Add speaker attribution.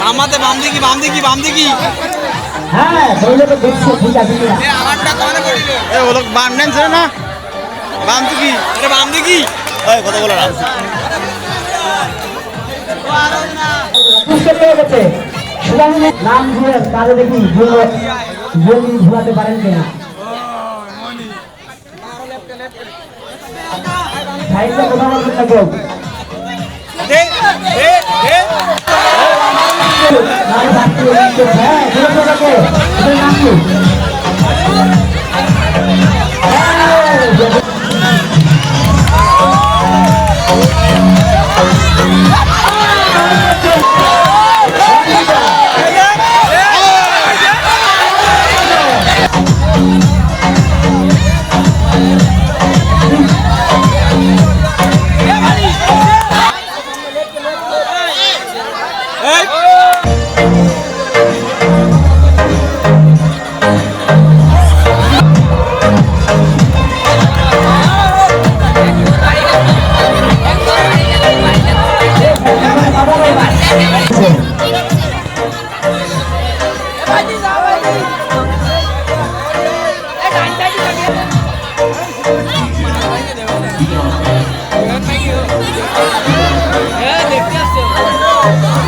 Speaker 1: আমাদের বাম দিকে
Speaker 2: হ্যাঁ বইলে তো দেখছো ঠিক আছে কিনা
Speaker 1: বাম নেন না বাম দিকে বাম দিকে কথা বলো না
Speaker 2: নাম দিয়ে কাজে দেখি জলদি ঘুরাতে পারেন কিনা সাইডটা কথা বলবেন না কেউ
Speaker 1: দেখতে আসছে